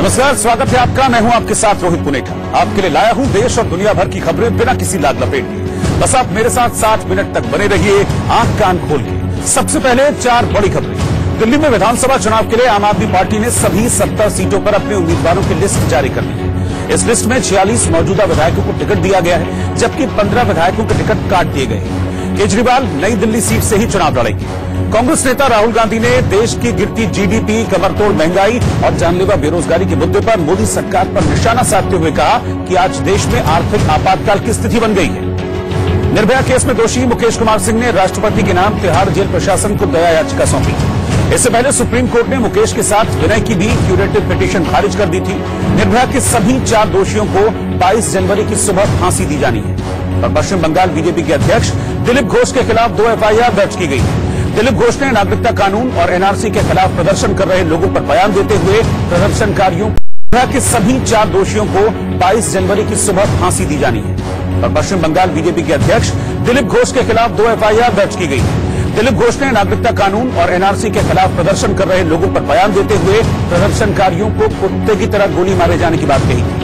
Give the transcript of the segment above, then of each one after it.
नमस्कार, स्वागत है आपका। मैं हूं आपके साथ रोहित पुनेठा। आपके लिए लाया हूं देश और दुनिया भर की खबरें बिना किसी लाग लपेट के। बस आप मेरे साथ 60 मिनट तक बने रहिए, आंख कान खोल के। सबसे पहले 4 बड़ी खबरें। दिल्ली में विधानसभा चुनाव के लिए आम आदमी पार्टी ने सभी 70 सीटों पर अपने उम्मीदवारों की लिस्ट जारी कर दी है। इस लिस्ट में 46 मौजूदा विधायकों को टिकट दिया गया है, जबकि 15 विधायकों के टिकट काट दिए गए हैं। केजरीवाल नई दिल्ली सीट से ही चुनाव लड़ेंगे। कांग्रेस नेता राहुल गांधी ने देश की गिरती जीडीपी, कमरतोड़ महंगाई और जानलेवा बेरोजगारी के मुद्दे पर मोदी सरकार पर निशाना साधते हुए कहा कि आज देश में आर्थिक आपातकाल की स्थिति बन गई है। निर्भया केस में दोषी मुकेश कुमार सिंह ने राष्ट्रपति के नाम तिहाड़ जेल प्रशासन को दया याचिका सौंपी। इससे पहले सुप्रीम कोर्ट ने मुकेश के साथ विनय की भी क्यूरेटिव पिटीशन खारिज कर दी थी। निर्भया के सभी 4 दोषियों को 22 जनवरी की सुबह फांसी दी जानी है। और पश्चिम बंगाल बीजेपी के अध्यक्ष दिलीप घोष के खिलाफ 2 FIR दर्ज की गई है। दिलीप घोष ने नागरिकता कानून और NRC के खिलाफ प्रदर्शन कर रहे लोगों पर बयान देते हुए प्रदर्शनकारियों के सभी 4 दोषियों को 22 जनवरी की सुबह फांसी दी जानी है। और पश्चिम बंगाल बीजेपी के अध्यक्ष दिलीप घोष के खिलाफ 2 FIR दर्ज की गई है। दिलीप घोष ने नागरिकता कानून और NRC के खिलाफ प्रदर्शन कर रहे लोगों पर बयान देते हुए प्रदर्शनकारियों को कुत्ते की तरह गोली मारे जाने की बात कही थी।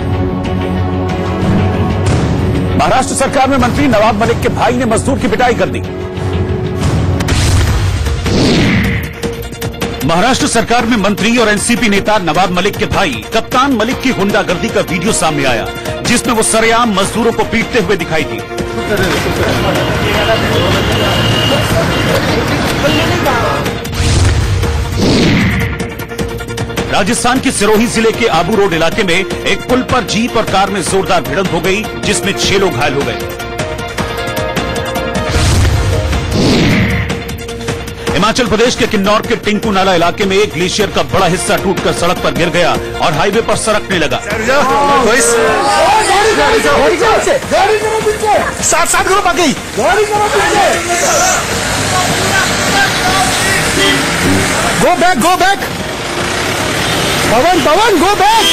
महाराष्ट्र सरकार में मंत्री नवाब मलिक के भाई ने मजदूर की पिटाई कर दी। महाराष्ट्र सरकार में मंत्री और एनसीपी नेता नवाब मलिक के भाई कप्तान मलिक की गुंडागर्दी का वीडियो सामने आया, जिसमें वो सरेआम मजदूरों को पीटते हुए दिखाई दी। राजस्थान के सिरोही जिले के आबू रोड इलाके में एक पुल पर जीप और कार में जोरदार भिड़ंत हो गई, जिसमें 6 लोग घायल हो गए। हिमाचल प्रदेश के किन्नौर के टिंकू नाला इलाके में एक ग्लेशियर का बड़ा हिस्सा टूटकर सड़क पर गिर गया और हाईवे पर सरकने लगा। साथ ग्रुप आ गई। गो बैक पवन गो बैक।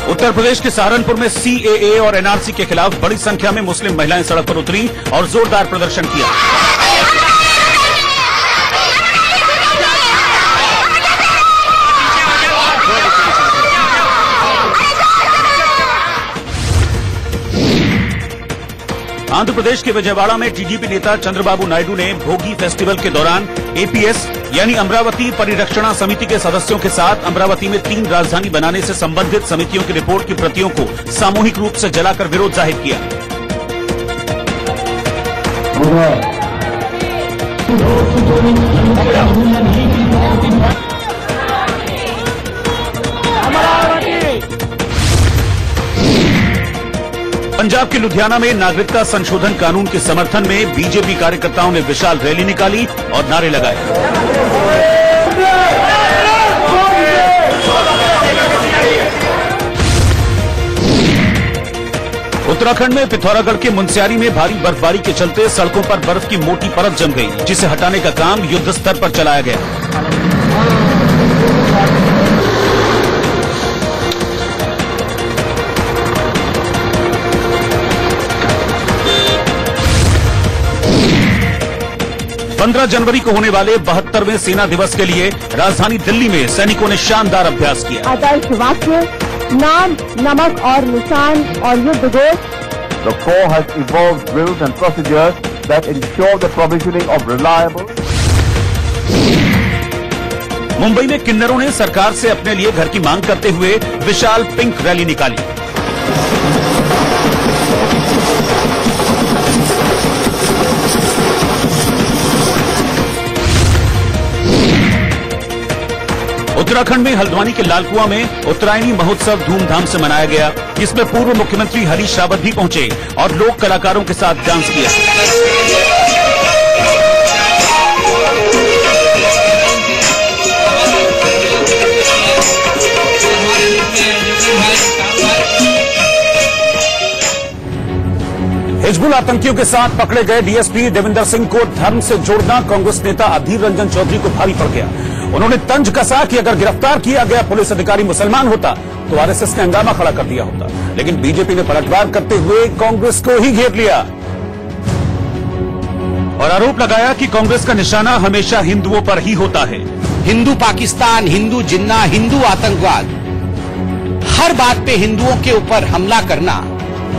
उत्तर प्रदेश के सहारनपुर में CAA और NRC के खिलाफ बड़ी संख्या में मुस्लिम महिलाएं सड़क पर उतरी और जोरदार प्रदर्शन किया। आंध्र प्रदेश के विजयवाड़ा में TDP नेता चंद्रबाबू नायडू ने भोगी फेस्टिवल के दौरान APS यानी अमरावती परिरक्षणा समिति के सदस्यों के साथ अमरावती में 3 राजधानी बनाने से संबंधित समितियों की रिपोर्ट की प्रतियों को सामूहिक रूप से जलाकर विरोध जाहिर किया। पंजाब के लुधियाना में नागरिकता संशोधन कानून के समर्थन में बीजेपी कार्यकर्ताओं ने विशाल रैली निकाली और नारे लगाए। उत्तराखंड में पिथौरागढ़ के मुनस्यारी में भारी बर्फबारी के चलते सड़कों पर बर्फ की मोटी परत जम गई, जिसे हटाने का काम युद्ध स्तर पर चलाया गया। पंद्रह जनवरी को होने वाले 72वें सेना दिवस के लिए राजधानी दिल्ली में सैनिकों ने शानदार अभ्यास किया। आदर्श वाक्य, नाम, नमक और निशान और युद्ध Ghosh. The Corps has evolved drills and procedures that ensure the provisioning of reliable. Mumbai में किन्नरों ने सरकार से अपने लिए घर की मांग करते हुए विशाल पिंक रैली निकाली। उत्तराखंड में हल्द्वानी के लालकुआं में उत्तरायणी महोत्सव धूमधाम से मनाया गया, जिसमें पूर्व मुख्यमंत्री हरीश रावत भी पहुंचे और लोक कलाकारों के साथ डांस किया। हिजबुल आतंकियों के साथ पकड़े गए DSP देविंदर सिंह को धर्म से जोड़ना कांग्रेस नेता अधीर रंजन चौधरी को भारी पड़ गया। उन्होंने तंज कसा कि अगर गिरफ्तार किया गया पुलिस अधिकारी मुसलमान होता तो RSS ने हंगामा खड़ा कर दिया होता, लेकिन बीजेपी ने पलटवार करते हुए कांग्रेस को ही घेर लिया और आरोप लगाया कि कांग्रेस का निशाना हमेशा हिंदुओं पर ही होता है। हिंदू पाकिस्तान, हिंदू जिन्ना, हिंदू आतंकवाद, हर बात पे हिंदुओं के ऊपर हमला करना,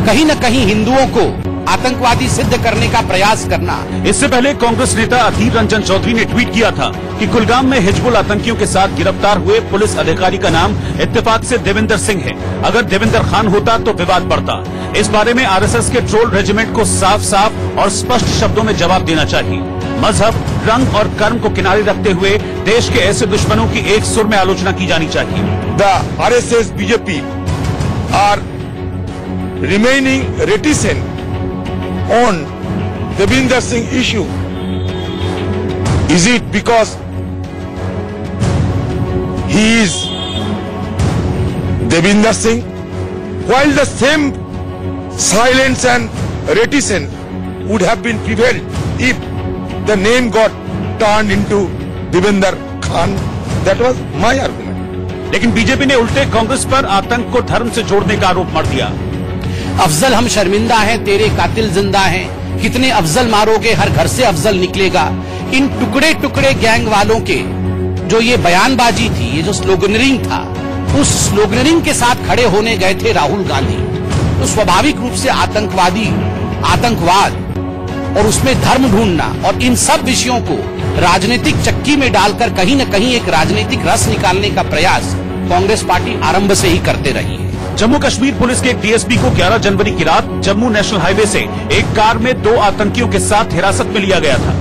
कहीं न कहीं हिंदुओं को आतंकवादी सिद्ध करने का प्रयास करना। इससे पहले कांग्रेस नेता अधीर रंजन चौधरी ने ट्वीट किया था कि कुलगाम में हिजबुल आतंकियों के साथ गिरफ्तार हुए पुलिस अधिकारी का नाम इत्तेफाक से देविंदर सिंह है। अगर देविंदर खान होता तो विवाद बढ़ता। इस बारे में आरएसएस के ट्रोल रेजिमेंट को साफ साफ और स्पष्ट शब्दों में जवाब देना चाहिए। मजहब, रंग और कर्म को किनारे रखते हुए देश के ऐसे दुश्मनों की एक सुर में आलोचना की जानी चाहिए। The RSS BJP are remaining reticent on Devinder Singh issue. Is it because he is Devinder Singh? While the same silence and reticence would have been prevailed if the name got turned into Devinder Khan. That was my argument. लेकिन BJP ने उल्टे कांग्रेस पर आतंक को धर्म से जोड़ने का आरोप मर दिया। अफजल हम शर्मिंदा हैं, तेरे कातिल जिंदा हैं, कितने अफजल मारोगे, हर घर से अफजल निकलेगा। इन टुकड़े टुकड़े गैंग वालों के जो ये बयानबाजी थी, ये जो स्लोगनरिंग था, उस स्लोगनरिंग के साथ खड़े होने गए थे राहुल गांधी। तो स्वाभाविक रूप से आतंकवाद और उसमें धर्म ढूंढना और इन सब विषयों को राजनीतिक चक्की में डालकर कहीं न कहीं एक राजनीतिक रस निकालने का प्रयास कांग्रेस पार्टी आरंभ से ही करते रही है। जम्मू कश्मीर पुलिस के एक डीएसपी को 11 जनवरी की रात जम्मू नेशनल हाईवे से एक कार में 2 आतंकियों के साथ हिरासत में लिया गया था।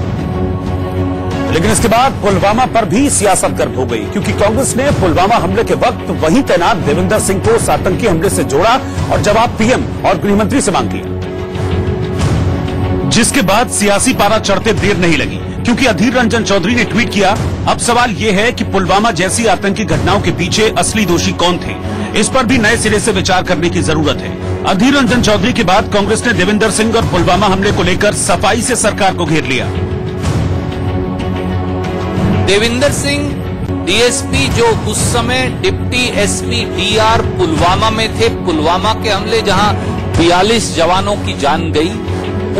लेकिन इसके बाद पुलवामा पर भी सियासत गर्म हो गई, क्योंकि कांग्रेस ने पुलवामा हमले के वक्त वहीं तैनात देविंदर सिंह को उस आतंकी हमले से जोड़ा और जवाब पीएम और गृहमंत्री से मांग लिया। जिसके बाद सियासी पारा चढ़ते देर नहीं लगी, क्योंकि अधीर रंजन चौधरी ने ट्वीट किया, अब सवाल यह है कि पुलवामा जैसी आतंकी घटनाओं के पीछे असली दोषी कौन थे। इस पर भी नए सिरे से विचार करने की जरूरत है। अधीर रंजन चौधरी के बाद कांग्रेस ने देविंदर सिंह और पुलवामा हमले को लेकर सफाई से सरकार को घेर लिया। देविंदर सिंह डीएसपी जो उस समय डिप्टी एसपी डीआर पुलवामा में थे, पुलवामा के हमले जहां 42 जवानों की जान गई,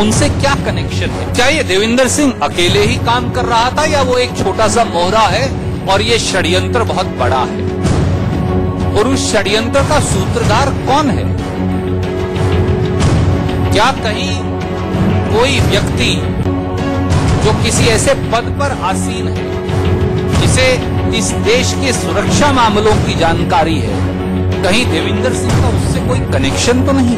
उनसे क्या कनेक्शन है? क्या ये देविंदर सिंह अकेले ही काम कर रहा था या वो एक छोटा सा मोहरा है और ये षड्यंत्र बहुत बड़ा है? और उस षड्यंत्र का सूत्रधार कौन है? क्या कहीं कोई व्यक्ति जो किसी ऐसे पद पर आसीन है, जिसे इस देश के सुरक्षा मामलों की जानकारी है, कहीं देविंदर सिंह का उससे कोई कनेक्शन तो नहीं?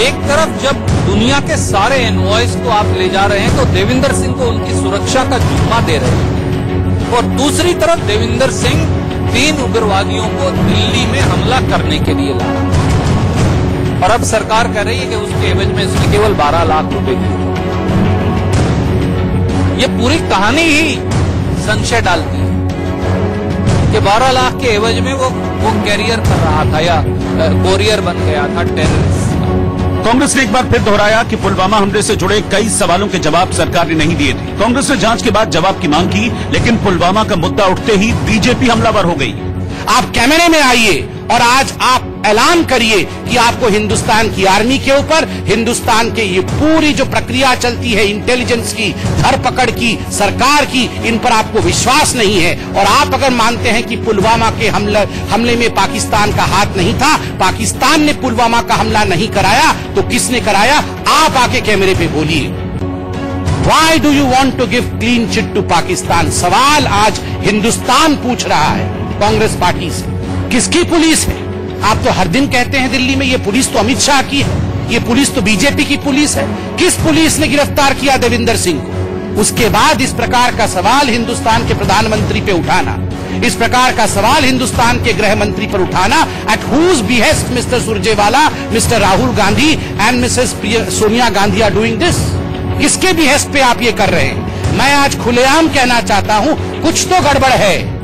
एक तरफ जब दुनिया के सारे इनवॉइस को आप ले जा रहे हैं तो देविंदर सिंह को उनकी सुरक्षा का जिम्मा दे रहे हैं, और दूसरी तरफ देविंदर सिंह 3 उग्रवादियों को दिल्ली में हमला करने के लिए ला रहा है, और अब सरकार कह रही है कि उसके एवज में उसने केवल 12 लाख रुपए दिए। ये पूरी कहानी ही संशय डालती है कि 12 लाख के एवज में वो कैरियर कर रहा था या कोरियर बन गया था टेररिस्ट। कांग्रेस ने एक बार फिर दोहराया कि पुलवामा हमले से जुड़े कई सवालों के जवाब सरकार ने नहीं दिए थे। कांग्रेस ने जांच के बाद जवाब की मांग की, लेकिन पुलवामा का मुद्दा उठते ही बीजेपी हमलावर हो गई। आप कैमरे में आइए और आज आप ऐलान करिए कि आपको हिंदुस्तान की आर्मी के ऊपर, हिंदुस्तान के ये पूरी जो प्रक्रिया चलती है इंटेलिजेंस की, धरपकड़ की, सरकार की, इन पर आपको विश्वास नहीं है। और आप अगर मानते हैं कि पुलवामा के हमले में पाकिस्तान का हाथ नहीं था, पाकिस्तान ने पुलवामा का हमला नहीं कराया, तो किसने कराया? आप आके कैमरे पे बोलिए। Why do you want to give clean chit to Pakistan? सवाल आज हिंदुस्तान पूछ रहा है कांग्रेस पार्टी से। किसकी पुलिस है? आप तो हर दिन कहते हैं दिल्ली में ये पुलिस तो अमित शाह की है, ये पुलिस तो बीजेपी की पुलिस है। किस पुलिस ने गिरफ्तार किया देविंदर सिंह को? उसके बाद इस प्रकार का सवाल हिंदुस्तान के प्रधानमंत्री पे उठाना, इस प्रकार का सवाल हिंदुस्तान के गृह मंत्री पर उठाना, at whose behest Mr Surjewala, Mr Rahul Gandhi and Mrs Sonia Gandhi are doing this? किसके बिहेस्ट पे आप ये कर रहे हैं? मैं आज खुलेआम कहना चाहता हूं, कुछ तो गड़बड़ है,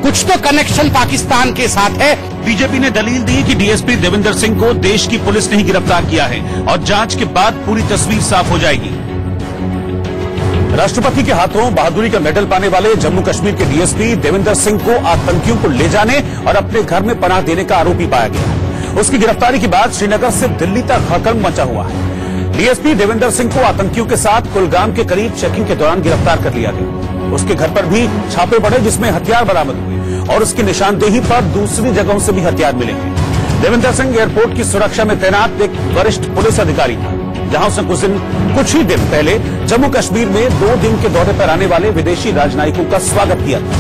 कुछ तो कनेक्शन पाकिस्तान के साथ है। बीजेपी ने दलील दी कि डीएसपी देविंदर सिंह को देश की पुलिस ने ही गिरफ्तार किया है और जांच के बाद पूरी तस्वीर साफ हो जाएगी। राष्ट्रपति के हाथों बहादुरी का मेडल पाने वाले जम्मू कश्मीर के डीएसपी देविंदर सिंह को आतंकियों को ले जाने और अपने घर में पनाह देने का आरोपी पाया गया है। उसकी गिरफ्तारी के बाद श्रीनगर से दिल्ली तक हड़कंप मचा हुआ है। डीएसपी देवेंद्र सिंह को आतंकियों के साथ कुलगाम के करीब चेकिंग के दौरान गिरफ्तार कर लिया गया। उसके घर पर भी छापे पड़े जिसमें हथियार बरामद हुए और उसकी निशानदेही पर दूसरी जगहों से भी हथियार मिले हैं। देवेंद्र सिंह एयरपोर्ट की सुरक्षा में तैनात एक वरिष्ठ पुलिस अधिकारी था, जहां उसने कुछ ही दिन पहले जम्मू कश्मीर में 2 दिन के दौरे पर आने वाले विदेशी राजनयिकों का स्वागत किया था।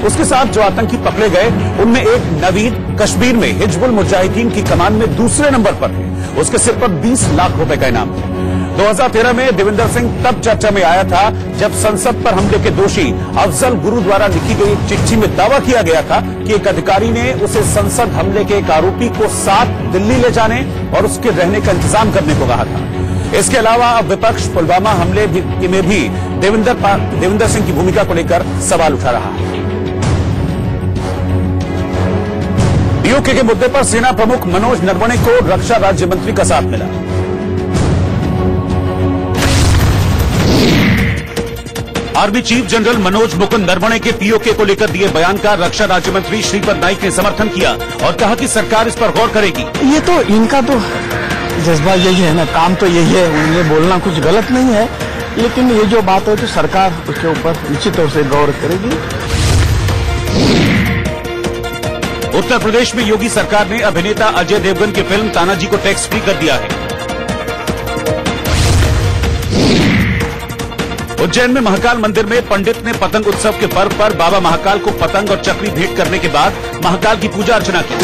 उसके साथ जो आतंकी पकड़े गए उनमें एक नवीद कश्मीर में हिजबुल मुजाहिदीन की कमान में दूसरे नंबर पर है। उसके सिर पर 20 लाख रुपए का इनाम है। 2013 में देवेंद्र सिंह तब चर्चा में आया था जब संसद पर हमले के दोषी अफजल गुरु द्वारा लिखी गई चिट्ठी में दावा किया गया था कि एक अधिकारी ने उसे संसद हमले के एक आरोपी को साथ दिल्ली ले जाने और उसके रहने का इंतजाम करने को कहा था। इसके अलावा अब विपक्ष पुलवामा हमले में भी देवेंद्र सिंह की भूमिका को लेकर सवाल उठा रहा है। पीओके के मुद्दे पर सेना प्रमुख मनोज नरवणे को रक्षा राज्य मंत्री का साथ मिला। Army chief general Manoj Mukund Naravane के पीओके को लेकर दिए बयान का रक्षा राज्य मंत्री श्रीपद नाइक ने समर्थन किया और कहा कि सरकार इस पर गौर करेगी। ये तो इनका तो जज्बा यही है ना, काम तो यही है, उन्हें बोलना कुछ गलत नहीं है, लेकिन ये जो बात है तो सरकार उसके ऊपर निश्चित तौर से गौर करेगी। उत्तर प्रदेश में योगी सरकार ने अभिनेता अजय देवगन की फिल्म तानाजी को टैक्स फ्री कर दिया है। उज्जैन में महाकाल मंदिर में पंडित ने पतंग उत्सव के पर्व पर बाबा महाकाल को पतंग और चक्री भेंट करने के बाद महाकाल की पूजा अर्चना की।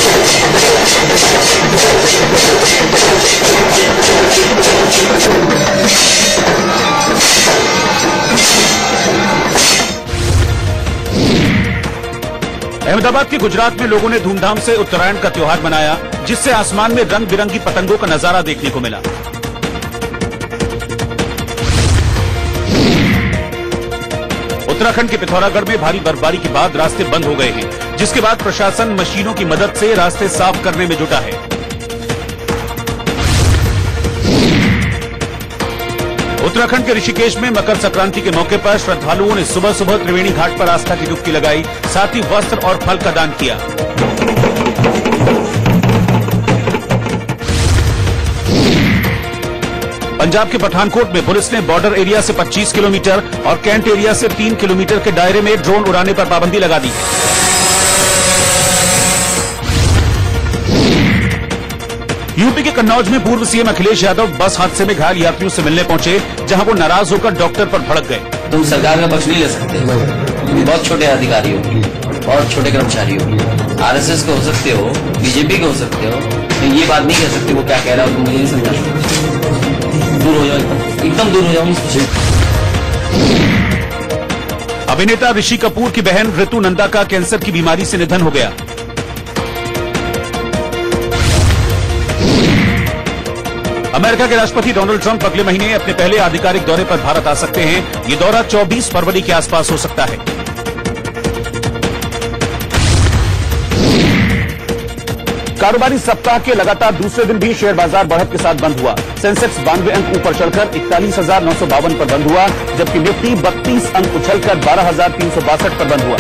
अहमदाबाद के गुजरात में लोगों ने धूमधाम से उत्तरायण का त्योहार मनाया, जिससे आसमान में रंग बिरंगी पतंगों का नजारा देखने को मिला। उत्तराखंड के पिथौरागढ़ में भारी बर्फबारी के बाद रास्ते बंद हो गए हैं, जिसके बाद प्रशासन मशीनों की मदद से रास्ते साफ करने में जुटा है। उत्तराखंड के ऋषिकेश में मकर संक्रांति के मौके पर श्रद्धालुओं ने सुबह सुबह त्रिवेणी घाट पर आस्था की डुबकी लगाई, साथ ही वस्त्र और फल का दान किया। पंजाब के पठानकोट में पुलिस ने बॉर्डर एरिया से 25 किलोमीटर और कैंट एरिया से 3 किलोमीटर के दायरे में ड्रोन उड़ाने पर पाबंदी लगा दी। यूपी के कन्नौज में पूर्व सीएम अखिलेश यादव बस हादसे में घायल यात्रियों से मिलने पहुंचे, जहां वो नाराज होकर डॉक्टर पर भड़क गए। तुम सरकार का पक्ष नहीं ले सकते, बहुत छोटे अधिकारी हो, बहुत छोटे कर्मचारी हो, आरएसएस के हो सकते हो, बीजेपी के हो सकते हो, तो ये बात नहीं कह सकते वो क्या कह रहा हो, तुम मुझे नहीं समझा सकते। दूर हो जाओ, एकदम दूर हो जाओ। अभिनेता ऋषि कपूर की बहन ऋतु नंदा का कैंसर की बीमारी से निधन हो गया। अमेरिका के राष्ट्रपति डोनाल्ड ट्रंप अगले महीने अपने पहले आधिकारिक दौरे पर भारत आ सकते हैं। ये दौरा 24 फरवरी के आसपास हो सकता है। कारोबारी सप्ताह के लगातार दूसरे दिन भी शेयर बाजार बढ़त के साथ बंद हुआ। सेंसेक्स 92 अंक ऊपर चढ़कर 41,952 पर बंद हुआ, जबकि निफ्टी 32 अंक उछलकर 12,362 पर बंद हुआ।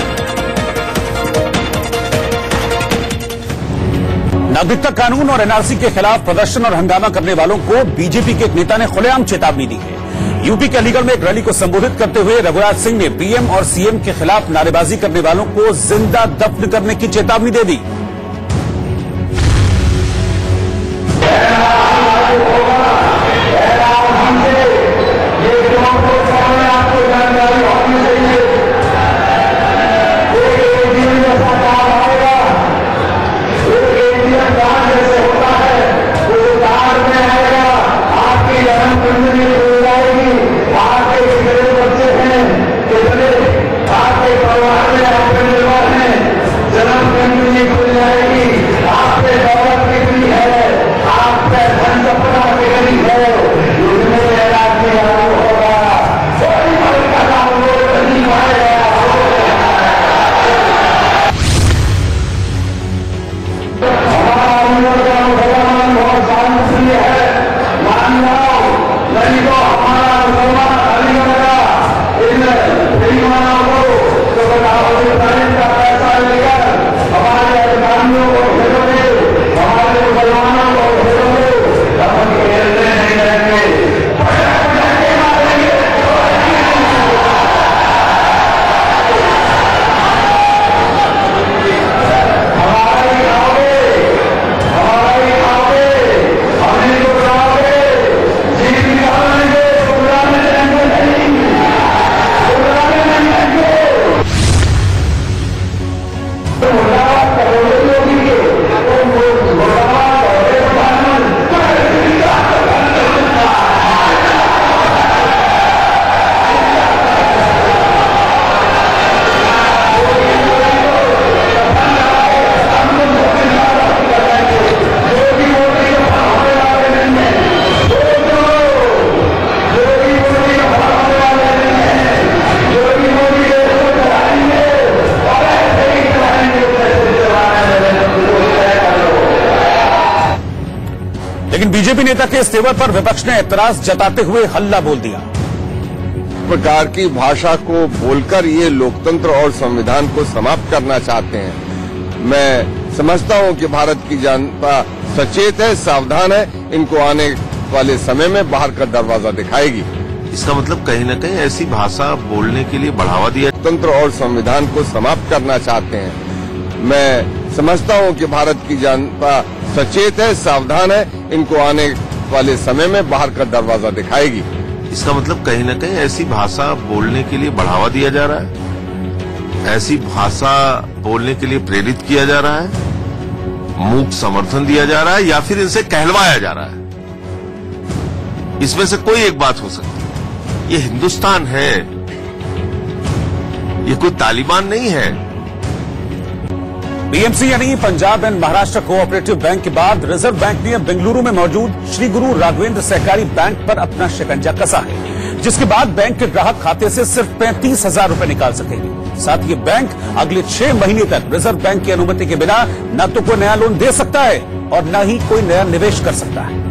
नागरिकता कानून और एनआरसी के खिलाफ प्रदर्शन और हंगामा करने वालों को बीजेपी के एक नेता ने खुलेआम चेतावनी दी है। यूपी के अलीगढ़ में एक रैली को संबोधित करते हुए रघुराज सिंह ने पीएम और सीएम के खिलाफ नारेबाजी करने वालों को जिंदा दफन करने की चेतावनी दे दी। बीजेपी नेता के इस तेवर पर विपक्ष ने एतराज जताते हुए हल्ला बोल दिया। प्रकार की भाषा को बोलकर ये लोकतंत्र और संविधान को समाप्त करना चाहते हैं। मैं समझता हूं कि भारत की जनता सचेत है, सावधान है, इनको आने वाले समय में बाहर का दरवाजा दिखाएगी। इसका मतलब कहीं न कहीं ऐसी भाषा बोलने के लिए बढ़ावा दिया। तंत्र और संविधान को समाप्त करना चाहते हैं। मैं समझता हूं कि भारत की जनता सचेत है, सावधान है, इनको आने वाले समय में बाहर का दरवाजा दिखाएगी। इसका मतलब कहीं न कहीं ऐसी भाषा बोलने के लिए बढ़ावा दिया जा रहा है, ऐसी भाषा बोलने के लिए प्रेरित किया जा रहा है, मूक समर्थन दिया जा रहा है, या फिर इनसे कहलवाया जा रहा है। इसमें से कोई एक बात हो सकती है। ये हिंदुस्तान है, ये कोई तालिबान नहीं है। बीएमसी यानी Punjab and Maharashtra cooperative bank के बाद रिजर्व बैंक ने बेंगलुरु में मौजूद श्री गुरु राघवेंद्र सहकारी बैंक पर अपना शिकंजा कसा है, जिसके बाद बैंक के ग्राहक खाते से सिर्फ 35,000 रुपए निकाल सकेंगे। साथ ही बैंक अगले 6 महीने तक रिजर्व बैंक की अनुमति के बिना न तो कोई नया लोन दे सकता है और न ही कोई नया निवेश कर सकता है।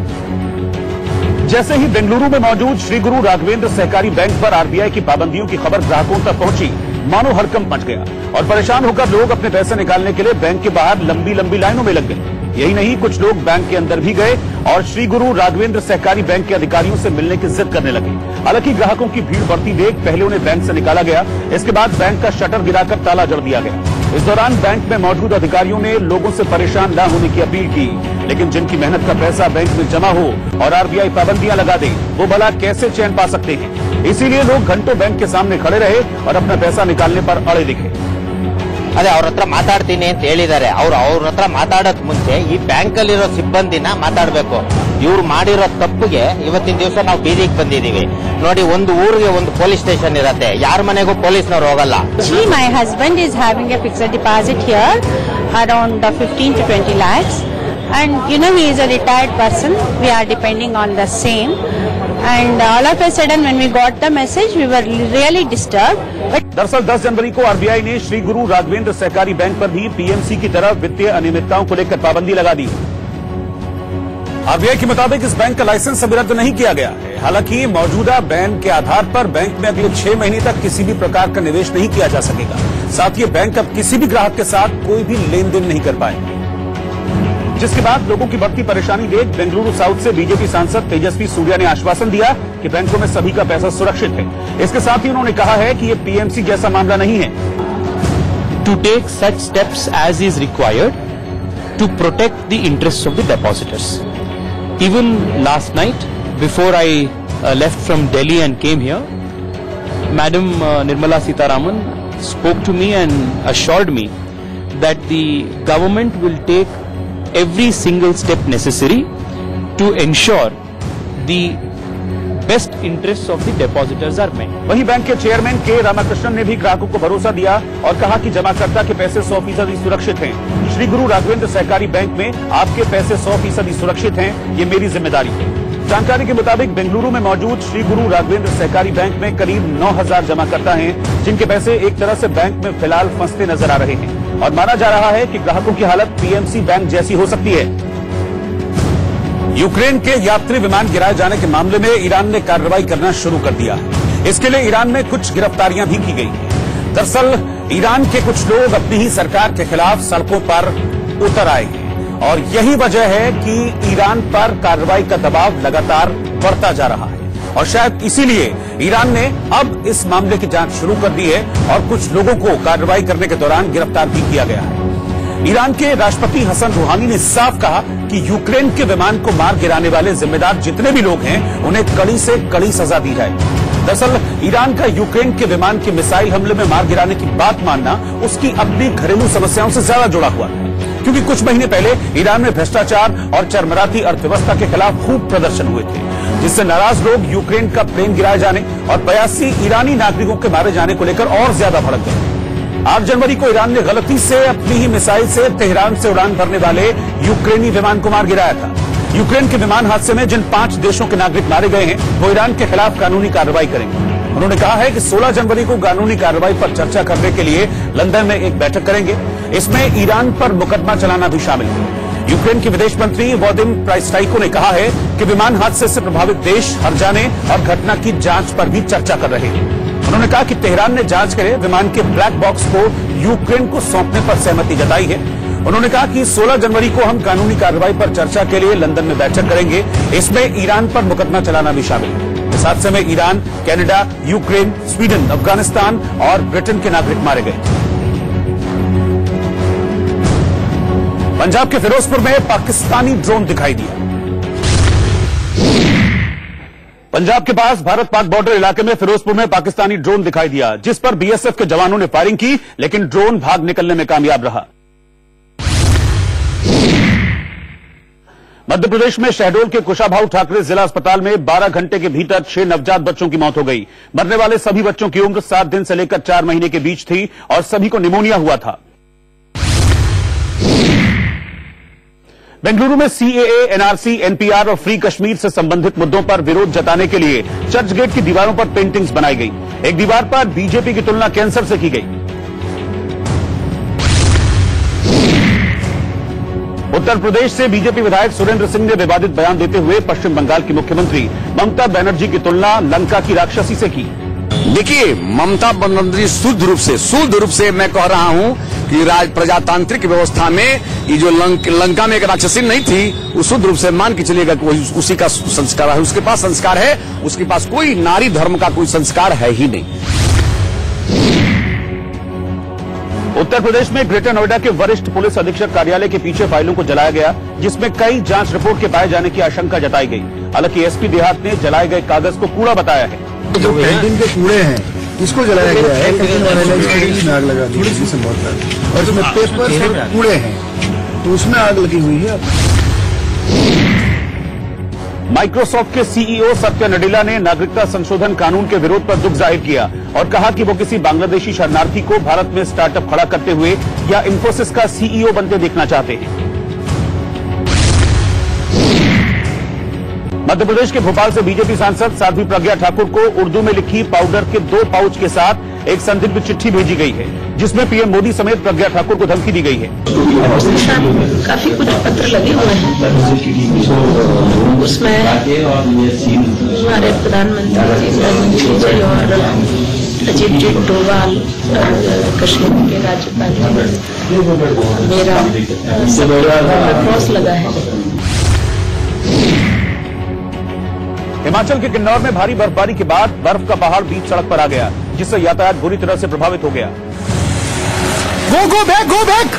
जैसे ही बेंगलुरु में मौजूद श्री गुरु राघवेंद्र सहकारी बैंक पर आरबीआई की पाबंदियों की खबर ग्राहकों तक पहुंची, मानो हड़कंप मच गया और परेशान होकर लोग अपने पैसे निकालने के लिए बैंक के बाहर लंबी लंबी लाइनों में लग गए। यही नहीं, कुछ लोग बैंक के अंदर भी गए और श्री गुरु राघवेंद्र सहकारी बैंक के अधिकारियों से मिलने की जिद करने लगे। हालांकि ग्राहकों की भीड़ बढ़ती देख पहले उन्हें बैंक से निकाला गया, इसके बाद बैंक का शटर गिराकर ताला जड़ दिया गया। इस दौरान बैंक में मौजूद अधिकारियों ने लोगों से परेशान न होने की अपील की, लेकिन जिनकी मेहनत का पैसा बैंक में जमा हो और आरबीआई पाबंदियां लगा दे, वो भला कैसे चैन पा सकते हैं। इसीलिए लोग घंटों बैंक के सामने खड़े रहे और अपना पैसा निकालने पर अड़े दिखे। ಅದೇ ಅವ್ರ ಹತ್ರ ಮಾತಾಡ್ತೀನಿ ಅಂತ ಹೇಳಿದ್ದಾರೆ. ಅವ್ರ ಹತ್ರ ಮಾತಾಡೋಕ್ ಮುಂಚೆ ಈ ಬ್ಯಾಂಕ್ ಅಲ್ಲಿರೋ ಸಿಬ್ಬಂದಿನ ಮಾತಾಡಬೇಕು. ಇವ್ರು ಮಾಡಿರೋ ತಪ್ಪಿಗೆ ಇವತ್ತಿನ ದಿವಸ ನಾವು ಬೀದಿಗೆ ಬಂದಿದೀವಿ. ನೋಡಿ, ಒಂದು ಊರಿಗೆ ಒಂದು ಪೊಲೀಸ್ ಸ್ಟೇಷನ್ ಇರುತ್ತೆ, ಯಾರ ಮನೆಗೂ ಪೊಲೀಸ್ನವರು ಹೋಗಲ್ಲ. My husband is having a fixed deposit here around 15 to 20 lakhs, and he is a retired person. We are depending on the same, and all of a sudden when we got the message we were really disturbed. दरअसल 10 जनवरी को RBI ने श्री गुरु राघवेंद्र सहकारी bank पर भी PMC की तरफ वित्तीय अनियमितताओं को लेकर पाबंदी लगा दी। आरबीआई के मुताबिक इस बैंक का लाइसेंस अभी रद्द नहीं किया गया है। हालांकि मौजूदा बैन के आधार पर बैंक में अगले 6 महीने तक किसी भी प्रकार का निवेश नहीं किया जा सकेगा। साथ ही बैंक अब किसी भी ग्राहक के साथ कोई भी लेन देन नहीं कर पाएंगे। जिसके बाद लोगों की बढ़ती परेशानी देख बेंगलुरु साउथ से बीजेपी सांसद तेजस्वी सूर्या ने आश्वासन दिया कि बैंकों में सभी का पैसा सुरक्षित है। इसके साथ ही उन्होंने कहा है कि ये पीएमसी जैसा मामला नहीं है। To take such steps as is required to protect the interest of the depositors. Even last night before I left from Delhi and came here, madam Nirmala Sitharaman spoke to me and assured me that the government will take every single step necessary to ensure the best interests of the depositors are met. वहीं bank के chairman के रामाकृष्णन ने भी ग्राहकों को भरोसा दिया और कहा कि जमाकर्ता के पैसे 100% सुरक्षित हैं। श्री गुरु राघवेंद्र सहकारी बैंक में आपके पैसे 100% सुरक्षित हैं, ये मेरी जिम्मेदारी है। जानकारी के मुताबिक बेंगलुरु में मौजूद श्री गुरु राघवेंद्र सहकारी बैंक में करीब 9,000 जमाकर्ता हैं, जिनके पैसे एक तरह से बैंक में फिलहाल फंसते नजर आ रहे हैं और माना जा रहा है कि ग्राहकों की हालत पीएमसी बैंक जैसी हो सकती है। यूक्रेन के यात्री विमान गिराए जाने के मामले में ईरान ने कार्रवाई करना शुरू कर दिया है। इसके लिए ईरान में कुछ गिरफ्तारियां भी की गई हैं। दरअसल ईरान के कुछ लोग अपनी ही सरकार के खिलाफ सड़कों पर उतर आए हैं और यही वजह है कि ईरान पर कार्रवाई का दबाव लगातार बढ़ता जा रहा है और शायद इसीलिए ईरान ने अब इस मामले की जांच शुरू कर दी है और कुछ लोगों को कार्रवाई करने के दौरान गिरफ्तार भी किया गया है। ईरान के राष्ट्रपति हसन रूहानी ने साफ कहा कि यूक्रेन के विमान को मार गिराने वाले जिम्मेदार जितने भी लोग हैं उन्हें कड़ी से कड़ी सजा दी जाए। दरअसल ईरान का यूक्रेन के विमान के मिसाइल हमले में मार गिराने की बात मानना उसकी अपनी घरेलू समस्याओं से ज्यादा जुड़ा हुआ है, क्योंकि कुछ महीने पहले ईरान में भ्रष्टाचार और चरमराती अर्थव्यवस्था के खिलाफ खूब प्रदर्शन हुए थे, जिससे नाराज लोग यूक्रेन का प्लेन गिराए जाने और 82 ईरानी नागरिकों के मारे जाने को लेकर और ज्यादा भड़क गए। 8 जनवरी को ईरान ने गलती से अपनी ही मिसाइल से तेहरान से उड़ान भरने वाले यूक्रेनी विमान को मार गिराया था। यूक्रेन के विमान हादसे में जिन 5 देशों के नागरिक मारे गए हैं वो ईरान के खिलाफ कानूनी कार्रवाई करेंगे। उन्होंने कहा है कि 16 जनवरी को कानूनी कार्रवाई पर चर्चा करने के लिए लंदन में एक बैठक करेंगे। इसमें ईरान पर मुकदमा चलाना भी शामिल है। यूक्रेन के विदेश मंत्री वादिम प्राइस्टाइको ने कहा है कि विमान हादसे से प्रभावित देश हर जाने और घटना की जांच पर भी चर्चा कर रहे हैं। उन्होंने कहा कि तेहरान ने जांच करे विमान के ब्लैक बॉक्स को यूक्रेन को सौंपने पर सहमति जताई है। उन्होंने कहा कि 16 जनवरी को हम कानूनी कार्रवाई पर चर्चा के लिए लंदन में बैठक करेंगे। इसमें ईरान पर मुकदमा चलाना भी शामिल है। इस हादसे में Iran, Canada, Ukraine, Sweden, Afghanistan और ब्रिटेन के नागरिक मारे गए। पंजाब के फिरोजपुर में पाकिस्तानी ड्रोन दिखाई दिया। पंजाब के पास भारत पाक बॉर्डर इलाके में फिरोजपुर में पाकिस्तानी ड्रोन दिखाई दिया, जिस पर बीएसएफ के जवानों ने फायरिंग की, लेकिन ड्रोन भाग निकलने में कामयाब रहा। मध्य प्रदेश में शहडोल के कुशाभाऊ ठाकरे जिला अस्पताल में 12 घंटे के भीतर 6 नवजात बच्चों की मौत हो गई। मरने वाले सभी बच्चों की उम्र 7 दिन से लेकर 4 महीने के बीच थी और सभी को निमोनिया हुआ था। बेंगलुरु में सीएए, एनआरसी, एनपीआर और फ्री कश्मीर से संबंधित मुद्दों पर विरोध जताने के लिए चर्च गेट की दीवारों पर पेंटिंग्स बनाई गई। एक दीवार पर बीजेपी की तुलना कैंसर से की गई। उत्तर प्रदेश से बीजेपी विधायक सुरेंद्र सिंह ने विवादित बयान देते हुए पश्चिम बंगाल की मुख्यमंत्री ममता बनर्जी की तुलना लंका की राक्षसी से की। देखिए, ममता बनर्जी शुद्ध रूप से मैं कह रहा हूं कि प्रजातांत्रिक व्यवस्था में ये जो लंका में एक राक्षसी नहीं थी, वो शुद्ध रूप से मान के चलिएगा कि उसी का संस्कार है। उसके पास संस्कार है, उसके पास कोई नारी धर्म का कोई संस्कार है ही नहीं। उत्तर प्रदेश में ग्रेटर नोएडा के वरिष्ठ पुलिस अधीक्षक कार्यालय के पीछे फाइलों को जलाया गया, जिसमें कई जांच रिपोर्ट के पाए जाने की आशंका जताई गई। हालांकि एसपी देहात ने जलाए गए कागज को कूड़ा बताया है। जो पेंटिंग के कूड़े हैं, इसको जलाया गया है। में आग लगा दी और इसमें पेपर और कूड़े हैं, तो उसमें आग लगी हुई है। माइक्रोसॉफ्ट के सीईओ सत्या नडेला ने नागरिकता संशोधन कानून के विरोध पर दुख जाहिर किया और कहा कि वो किसी बांग्लादेशी शरणार्थी को भारत में स्टार्टअप खड़ा करते हुए या इंफोसिस का सीईओ बनते देखना चाहते हैं। मध्य प्रदेश के भोपाल से बीजेपी सांसद साध्वी प्रज्ञा ठाकुर को उर्दू में लिखी पाउडर के 2 पाउच के साथ एक संदिग्ध चिट्ठी भेजी गई है, जिसमें पीएम मोदी समेत प्रज्ञा ठाकुर को धमकी दी गई है। काफी कुछ पत्र लगे हुए हैं, उसमें हमारे प्रधानमंत्री जी और अजीत जी डोभाल कश्मीर के राज्यपाल मेरा क्रॉस लगा है। हिमाचल के किन्नौर में भारी बर्फबारी के बाद बर्फ का पहाड़ बीच सड़क पर आ गया, जिससे यातायात बुरी तरह से प्रभावित हो गया। Go back.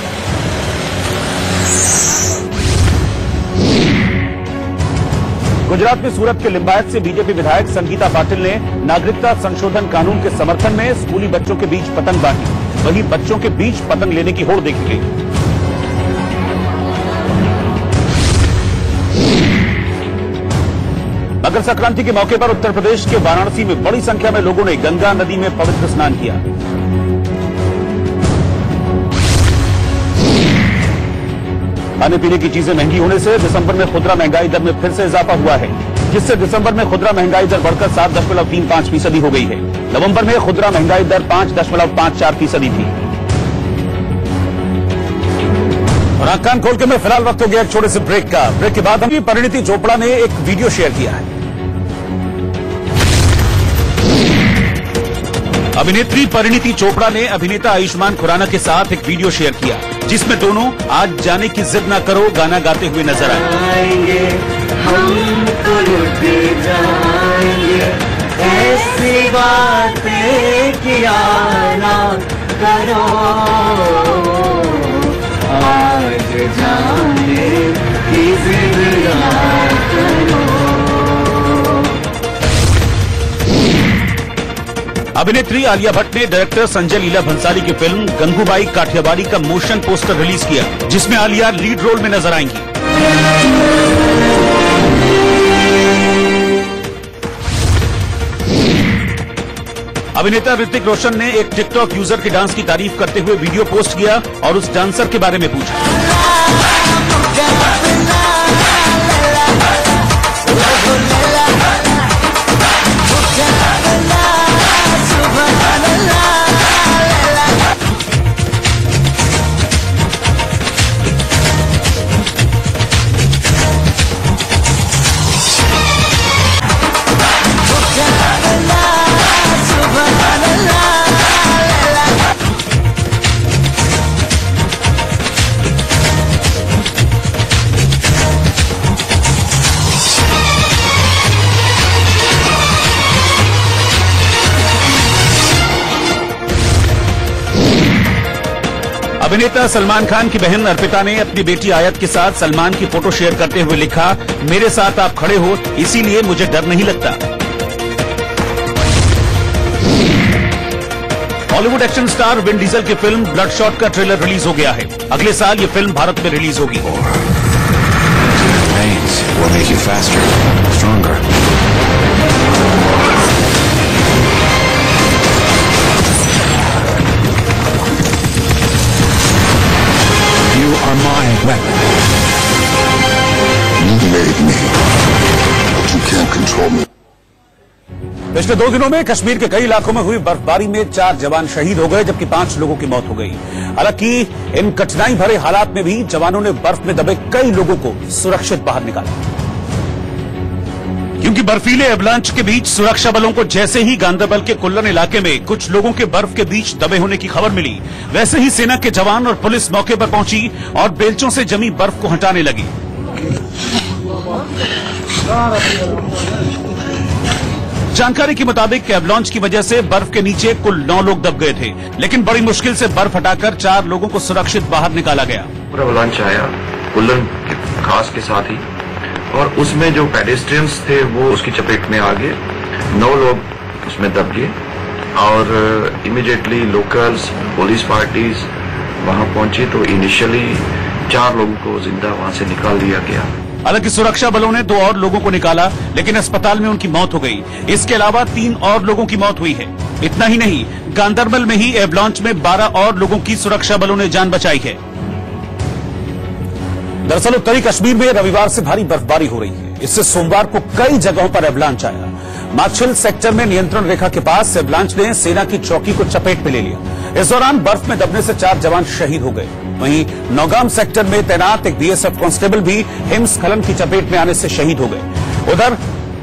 गुजरात में सूरत के लिंबायत से बीजेपी विधायक संगीता पाटिल ने नागरिकता संशोधन कानून के समर्थन में स्कूली बच्चों के बीच पतंग बांटी। वहीं बच्चों के बीच पतंग लेने की होड़ देखी गई। मकर संक्रांति के मौके पर उत्तर प्रदेश के वाराणसी में बड़ी संख्या में लोगों ने गंगा नदी में पवित्र स्नान किया। खाने पीने की चीजें महंगी होने से दिसंबर में खुदरा महंगाई दर में फिर से इजाफा हुआ है, जिससे दिसंबर में खुदरा महंगाई दर बढ़कर 7.35% हो गई है। नवंबर में खुदरा महंगाई दर 5.54% थी। और आंख कान खोल के मैं फिलहाल वक्त हो गया एक छोटे से ब्रेक का। ब्रेक के बाद हम परिणीति चोपड़ा ने एक वीडियो शेयर किया है। अभिनेत्री परिणीति चोपड़ा ने अभिनेता आयुष्मान खुराना के साथ एक वीडियो शेयर किया, जिसमें दोनों आज जाने की जिद ना करो गाना गाते हुए नजर आए। हमको लुटे जाएंगे, ऐसी बातें किया ना करो, आज जाने की जिद ना करो। अभिनेत्री आलिया भट्ट ने डायरेक्टर संजय लीला भंसाली की फिल्म गंगूबाई काठियावाड़ी का मोशन पोस्टर रिलीज किया, जिसमें आलिया लीड रोल में नजर आएंगी। अभिनेता ऋतिक रोशन ने एक टिकटॉक यूजर के डांस की तारीफ करते हुए वीडियो पोस्ट किया और उस डांसर के बारे में पूछा। अभिनेता सलमान खान की बहन अर्पिता ने अपनी बेटी आयत के साथ सलमान की फोटो शेयर करते हुए लिखा, मेरे साथ आप खड़े हो इसीलिए मुझे डर नहीं लगता। Hollywood action star Vin Diesel की फिल्म ब्लडशॉट का ट्रेलर रिलीज हो गया है। अगले साल ये फिल्म भारत में रिलीज होगी। You are my weapon. You made me, but you can't control me. पिछले 2 दिनों में कश्मीर के कई इलाकों में हुई बर्फबारी में 4 जवान शहीद हो गए, जबकि 5 लोगों की मौत हो गई। हालांकि इन कठिनाई भरे हालात में भी जवानों ने बर्फ में दबे कई लोगों को सुरक्षित बाहर निकाला। क्योंकि बर्फीले एवलांच के बीच सुरक्षा बलों को जैसे ही गांदरबल के कुल्लन इलाके में कुछ लोगों के बर्फ के बीच दबे होने की खबर मिली, वैसे ही सेना के जवान और पुलिस मौके पर पहुंची और बेलचों से जमी बर्फ को हटाने लगी। जानकारी के मुताबिक एवलांच की वजह से बर्फ के नीचे कुल 9 लोग दब गए थे, लेकिन बड़ी मुश्किल से बर्फ हटाकर 4 लोगों को सुरक्षित बाहर निकाला गया। पूरा एवलांच आया कुल्लन के खास के साथ ही, और उसमें जो पेडेस्ट्रियंस थे वो उसकी चपेट में आ गए। 9 लोग उसमें दब गए और इमीडिएटली लोकल्स पुलिस पार्टीज वहां पहुंची तो इनिशियली 4 लोगों को जिंदा वहां से निकाल दिया गया। हालांकि सुरक्षा बलों ने 2 और लोगों को निकाला, लेकिन अस्पताल में उनकी मौत हो गई। इसके अलावा 3 और लोगों की मौत हुई है। इतना ही नहीं, गांदरबल में ही एवलांच में 12 और लोगों की सुरक्षा बलों ने जान बचाई है। दरअसल उत्तरी कश्मीर में रविवार से भारी बर्फबारी हो रही है। इससे सोमवार को कई जगहों पर एवलांच आया। माछिल सेक्टर में नियंत्रण रेखा के पास एवलांच ने सेना की चौकी को चपेट में ले लिया। इस दौरान बर्फ में दबने से 4 जवान शहीद हो गए। वहीं नौगाम सेक्टर में तैनात एक बीएसएफ कांस्टेबल भी हिमस्खलन की चपेट में आने से शहीद हो गए। उधर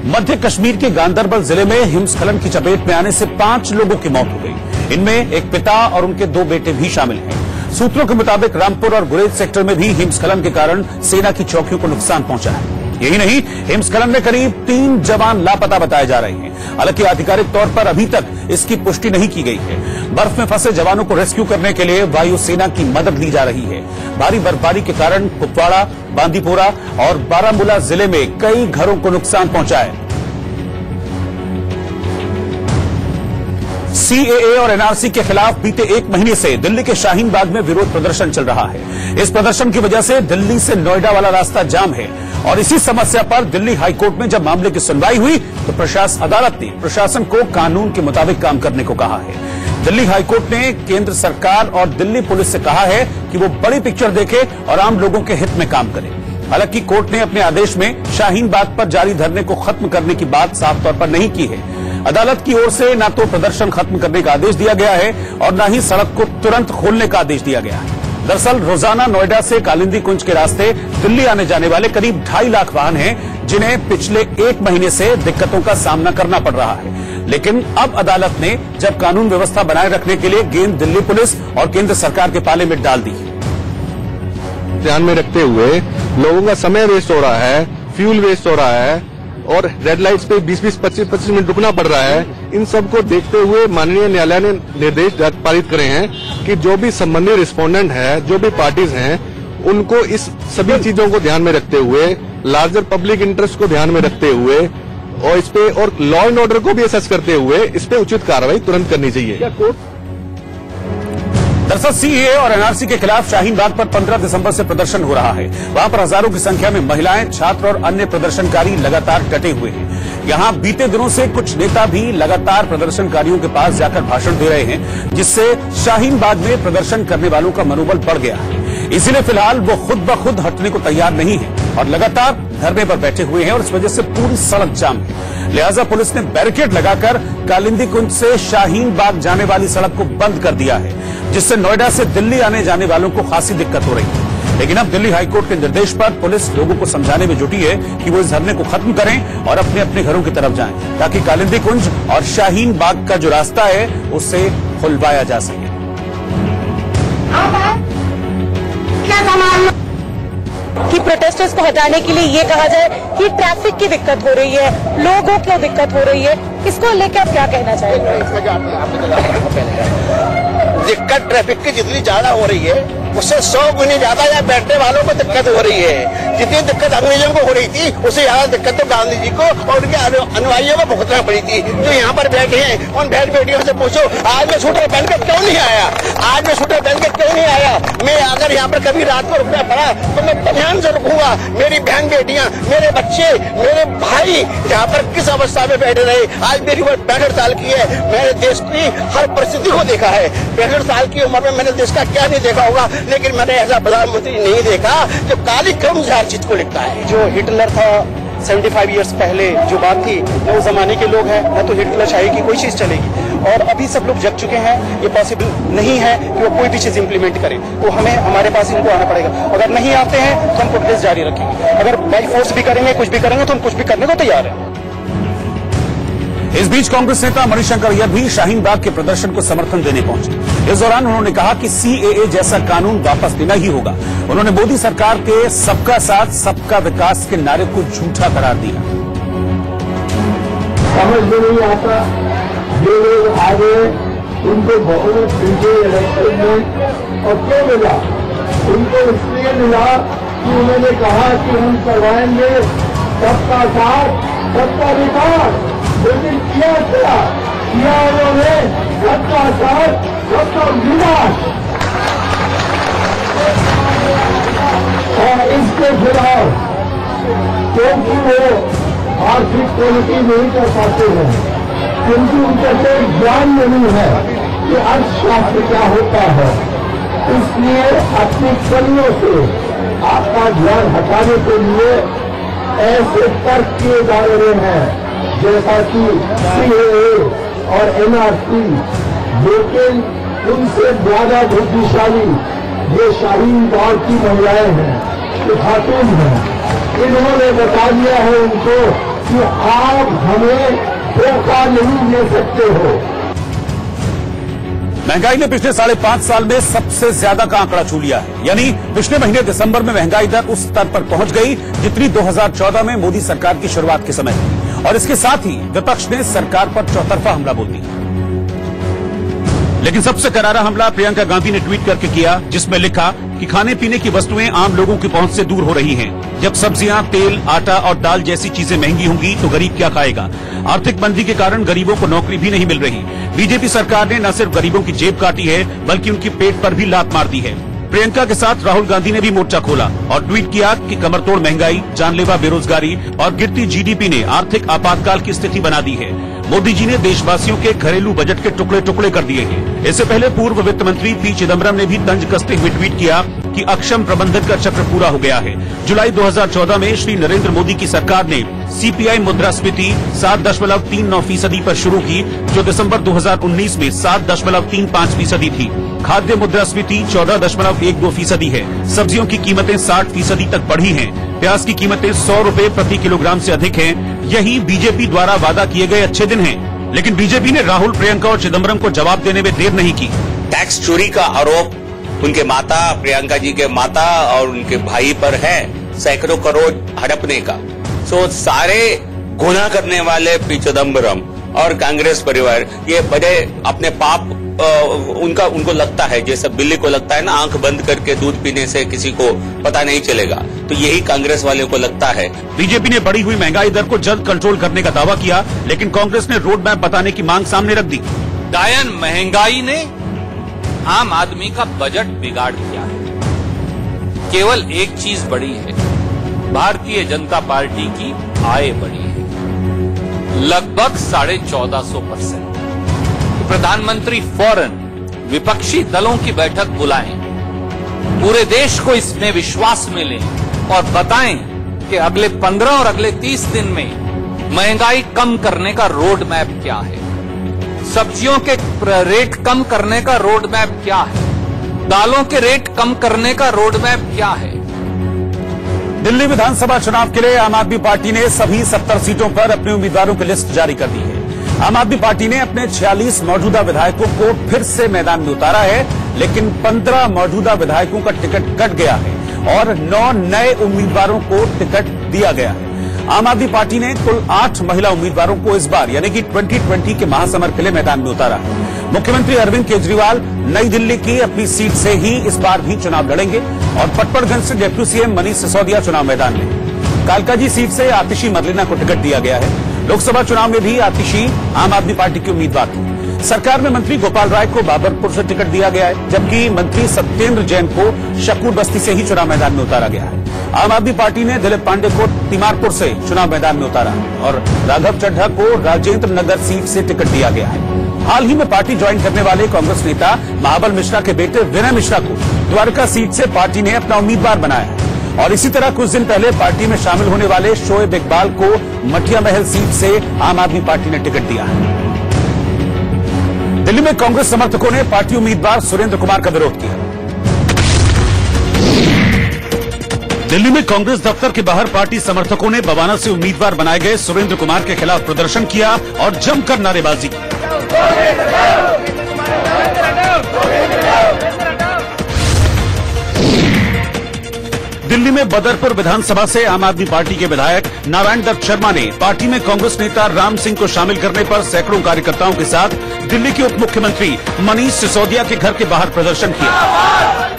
मध्य कश्मीर के गांदरबल जिले में हिमस्खलन की चपेट में आने से 5 लोगों की मौत हो गई। इनमें एक पिता और उनके 2 बेटे भी शामिल हैं। सूत्रों के मुताबिक रामपुर और गुरेज सेक्टर में भी हिमस्खलन के कारण सेना की चौकियों को नुकसान पहुंचा है। यही नहीं, हिमस्खलन में करीब 3 जवान लापता बताए जा रहे हैं। हालांकि आधिकारिक तौर पर अभी तक इसकी पुष्टि नहीं की गई है। बर्फ में फंसे जवानों को रेस्क्यू करने के लिए वायुसेना की मदद ली जा रही है। भारी बर्फबारी के कारण कुपवाड़ा, बांदीपोरा और बारामूला जिले में कई घरों को नुकसान पहुंचा है। सीएए और एनआरसी के खिलाफ बीते 1 महीने से दिल्ली के शाहीन बाग में विरोध प्रदर्शन चल रहा है। इस प्रदर्शन की वजह से दिल्ली से नोएडा वाला रास्ता जाम है और इसी समस्या पर दिल्ली हाईकोर्ट में जब मामले की सुनवाई हुई तो अदालत ने प्रशासन को कानून के मुताबिक काम करने को कहा है। दिल्ली हाईकोर्ट ने केंद्र सरकार और दिल्ली पुलिस से कहा है कि वो बड़ी पिक्चर देखे और आम लोगों के हित में काम करे। हालांकि कोर्ट ने अपने आदेश में शाहीन बाग पर जारी धरने को खत्म करने की बात साफ तौर पर नहीं की है। अदालत की ओर से न तो प्रदर्शन खत्म करने का आदेश दिया गया है और न ही सड़क को तुरंत खोलने का आदेश दिया गया है। दरअसल रोजाना नोएडा से कालिंदी कुंज के रास्ते दिल्ली आने जाने वाले करीब 2.5 लाख वाहन हैं, जिन्हें पिछले 1 महीने से दिक्कतों का सामना करना पड़ रहा है। लेकिन अब अदालत ने जब कानून व्यवस्था बनाए रखने के लिए गेंद दिल्ली पुलिस और केंद्र सरकार के पाले में डाल दी है। ध्यान में रखते हुए लोगों का समय वेस्ट हो रहा है, फ्यूल वेस्ट हो रहा है और रेड लाइट्स पे 20-20, 25-25 मिनट रुकना पड़ रहा है। इन सब को देखते हुए माननीय न्यायालय ने निर्देश पारित करे हैं कि जो भी संबंधित रिस्पोंडेंट है, जो भी पार्टीज हैं, उनको इस सभी चीजों को ध्यान में रखते हुए, लार्जर पब्लिक इंटरेस्ट को ध्यान में रखते हुए और इस पे और लॉ एंड ऑर्डर को भी असेस करते हुए इस पे उचित कार्रवाई तुरंत करनी चाहिए। दरअसल सीएए और एनआरसी के खिलाफ शाहीन बाग पर 15 दिसंबर से प्रदर्शन हो रहा है। वहां पर हजारों की संख्या में महिलाएं, छात्र और अन्य प्रदर्शनकारी लगातार डटे हुए हैं। यहां बीते दिनों से कुछ नेता भी लगातार प्रदर्शनकारियों के पास जाकर भाषण दे रहे हैं, जिससे शाहीन बाग में प्रदर्शन करने वालों का मनोबल बढ़ गया है। इसीलिए फिलहाल वो खुद ब खुद हटने को तैयार नहीं है और लगातार धरने पर बैठे हुए हैं और इस वजह से पूरी सड़क जाम है। लिहाजा पुलिस ने बैरिकेड लगाकर कालिंदी कुंज से शाहीन बाग जाने वाली सड़क को बंद कर दिया है, जिससे नोएडा से दिल्ली आने जाने वालों को खासी दिक्कत हो रही है। लेकिन अब दिल्ली हाईकोर्ट के निर्देश पर पुलिस लोगों को समझाने में जुटी है कि वो इस धरने को खत्म करें और अपने अपने घरों की तरफ जाएं, ताकि कालिंदी कुंज और शाहीन बाग का जो रास्ता है उसे खुलवाया जा सके। कि प्रोटेस्टर्स को हटाने के लिए ये कहा जाए कि ट्रैफिक की दिक्कत हो रही है, लोगों को दिक्कत हो रही है, इसको लेकर आप क्या कहना चाहेंगे? दिक्कत ट्रैफिक की जितनी ज्यादा हो रही है उससे 100 गुनी ज्यादा यहाँ बैठने वालों को दिक्कत हो रही है। जितनी दिक्कत अंग्रेजों को हो रही थी उससे ज्यादा दिक्कत तो गांधी जी को और उनके अनुयायियों को भुगतना पड़ी थी। जो यहाँ पर बैठे हैं उन बहन बेटियों से पूछो, आज मैं स्वेटर पहनकर क्यों नहीं आया, आज मैं स्वेटर पहनकर क्यों नहीं आया। मैं अगर यहाँ पर कभी रात को रुकना पड़ा तो मैं ध्यान से रुकूंगा। मेरी बहन बेटियां, मेरे बच्चे, मेरे भाई यहाँ पर किस अवस्था में बैठे रहे। आज मेरी उम्र 65 साल की है। मैंने देश की हर परिस्थिति को देखा है। 65 साल की उम्र में मैंने देश का क्या नहीं देखा होगा, लेकिन मैंने ऐसा प्रधानमंत्री नहीं देखा जो काली क्रम से हर चीज को लिखता है। जो हिटलर था 75 इयर्स पहले जो बात थी, न उस जमाने के लोग हैं न तो हिटलर शाही की कोई चीज चलेगी। और अभी सब लोग जग चुके हैं, ये पॉसिबल नहीं है कि वो कोई भी चीज इंप्लीमेंट करें। तो हमें हमारे पास इनको आना पड़ेगा। अगर नहीं आते हैं तो हम प्रोटेस्ट जारी रखेंगे। अगर बाई फोर्स भी करेंगे, कुछ भी करेंगे तो हम कुछ भी करने को तैयार हैं। इस बीच कांग्रेस नेता मणिशंकर अय्यर भी शाहीन बाग के प्रदर्शन को समर्थन देने पहुंचे। इस दौरान उन्होंने कहा कि सीएए जैसा कानून वापस लेना ही होगा। उन्होंने मोदी सरकार के सबका साथ सबका विकास के नारे को झूठा करार दिया। समझ में नहीं आता, जो लोग आगे उनको बहुमत मिले इलेक्शन में, और क्यों मिला उनको इसलिए मिला कि उन्होंने कहा कि हम करवाएंगे सबका साथ सबका विकास। लेकिन किया उन्होंने सबका साथ सबका विकास, और इसके खिलाफ क्योंकि वो आर्थिक प्रगति नहीं कर पाते हैं, क्योंकि उनका कोई ज्ञान नहीं है कि अर्थशास्त्र क्या होता है, इसलिए अपनी कलियों से आपका ध्यान हटाने के लिए ऐसे तर्क किए जा रहे हैं जैसा कि सीएए और एनआरसी। लेकिन उनसे ज्यादा बुद्धिशाली ये शाहीन बाग की महिलाएं हैं, ये खातून हैं। इन्होंने बता दिया है उनको कि आप हमें धोखा नहीं दे सकते हो। महंगाई ने पिछले 5.5 साल में सबसे ज्यादा का आंकड़ा छू लिया है। यानी पिछले महीने दिसंबर में महंगाई दर उस स्तर पर पहुंच गई जितनी 2014 में मोदी सरकार की शुरुआत के समय थी। और इसके साथ ही विपक्ष ने सरकार पर चौतरफा हमला बोल दिया। लेकिन सबसे करारा हमला प्रियंका गांधी ने ट्वीट करके किया, जिसमें लिखा कि खाने पीने की वस्तुएं आम लोगों की पहुंच से दूर हो रही हैं। जब सब्जियां, तेल, आटा और दाल जैसी चीजें महंगी होंगी तो गरीब क्या खाएगा। आर्थिक मंदी के कारण गरीबों को नौकरी भी नहीं मिल रही। बीजेपी सरकार ने न सिर्फ गरीबों की जेब काटी है बल्कि उनकी पेट पर भी लात मार दी है। प्रियंका के साथ राहुल गांधी ने भी मोर्चा खोला और ट्वीट किया कि कमरतोड़ महंगाई, जानलेवा बेरोजगारी और गिरती जीडीपी ने आर्थिक आपातकाल की स्थिति बना दी है। मोदी जी ने देशवासियों के घरेलू बजट के टुकड़े टुकड़े कर दिए हैं। इससे पहले पूर्व वित्त मंत्री पी चिदम्बरम ने भी तंज कसते हुए ट्वीट किया कि अक्षम प्रबंधन का चक्र पूरा हो गया है। जुलाई 2014 में श्री नरेंद्र मोदी की सरकार ने सीपीआई मुद्रास्फीति 7.39% पर शुरू की, जो दिसंबर 2019 में 7.35% थी। खाद्य मुद्रास्फीति 14.12% है। सब्जियों की कीमतें 60% तक बढ़ी हैं। प्याज की कीमतें 100 रुपए प्रति किलोग्राम से अधिक हैं। यही बीजेपी द्वारा वादा किए गए अच्छे दिन हैं। लेकिन बीजेपी ने राहुल, प्रियंका और चिदम्बरम को जवाब देने में देर नहीं की। टैक्स चोरी का आरोप उनके माता, प्रियंका जी के माता और उनके भाई पर है, सैकड़ों करोड़ हड़पने का। सो सारे गुनाह करने वाले पी चिदम्बरम और कांग्रेस परिवार ये बड़े अपने पाप उनको लगता है, जैसे बिल्ली को लगता है ना आंख बंद करके दूध पीने से किसी को पता नहीं चलेगा, तो यही कांग्रेस वाले को लगता है। बीजेपी ने बढ़ी हुई महंगाई दर को जल्द कंट्रोल करने का दावा किया, लेकिन कांग्रेस ने रोड मैप बताने की मांग सामने रख दी। डायन, महंगाई ने आम आदमी का बजट बिगाड़ दिया है। केवल एक चीज बड़ी है, भारतीय जनता पार्टी की आय बढ़ी है लगभग 1450%। प्रधानमंत्री फौरन विपक्षी दलों की बैठक बुलाएं, पूरे देश को इसमें विश्वास में लें और बताएं कि अगले 15 और अगले 30 दिन में महंगाई कम करने का रोड मैप क्या है, सब्जियों के रेट कम करने का रोड मैप क्या है, दालों के रेट कम करने का रोड मैप क्या है। दिल्ली विधानसभा चुनाव के लिए आम आदमी पार्टी ने सभी 70 सीटों पर अपने उम्मीदवारों की लिस्ट जारी कर दी है। आम आदमी पार्टी ने अपने 46 मौजूदा विधायकों को फिर से मैदान में उतारा है, लेकिन 15 मौजूदा विधायकों का टिकट कट गया है और 9 नए उम्मीदवारों को टिकट दिया गया है। आम आदमी पार्टी ने कुल 8 महिला उम्मीदवारों को इस बार यानी कि 2020 के महासमर के लिए मैदान में उतारा। मुख्यमंत्री अरविंद केजरीवाल नई दिल्ली की अपनी सीट से ही इस बार भी चुनाव लड़ेंगे और पटपड़गंज से डिप्टी सीएम मनीष सिसोदिया चुनाव मैदान में। कालकाजी सीट से आतिशी मरलेना को टिकट दिया गया है। लोकसभा चुनाव में भी आतिशी आम आदमी पार्टी के उम्मीदवार थे। सरकार में मंत्री गोपाल राय को बाबरपुर से टिकट दिया गया है, जबकि मंत्री सत्येंद्र जैन को शकूर बस्ती से ही चुनाव मैदान में उतारा गया है। आम आदमी पार्टी ने दिलीप पांडे को तिमारपुर से चुनाव मैदान में उतारा और राघव चड्ढा को राजेंद्र नगर सीट से टिकट दिया गया है। हाल ही में पार्टी ज्वाइन करने वाले कांग्रेस नेता महाबल मिश्रा के बेटे विनय मिश्रा को द्वारका सीट से पार्टी ने अपना उम्मीदवार बनाया है और इसी तरह कुछ दिन पहले पार्टी में शामिल होने वाले शोएब इकबाल को मटिया महल सीट से आम आदमी पार्टी ने टिकट दिया है। दिल्ली में कांग्रेस समर्थकों ने पार्टी उम्मीदवार सुरेंद्र कुमार का विरोध किया। दिल्ली में कांग्रेस दफ्तर के बाहर पार्टी समर्थकों ने बवाना से उम्मीदवार बनाए गए सुरेंद्र कुमार के खिलाफ प्रदर्शन किया और जमकर नारेबाजी की। दिल्ली में बदरपुर विधानसभा से आम आदमी पार्टी के विधायक नारायण दत्त शर्मा ने पार्टी में कांग्रेस नेता राम सिंह को शामिल करने पर सैकड़ों कार्यकर्ताओं के साथ दिल्ली के उप मुख्यमंत्री मनीष सिसोदिया के घर के बाहर प्रदर्शन किया।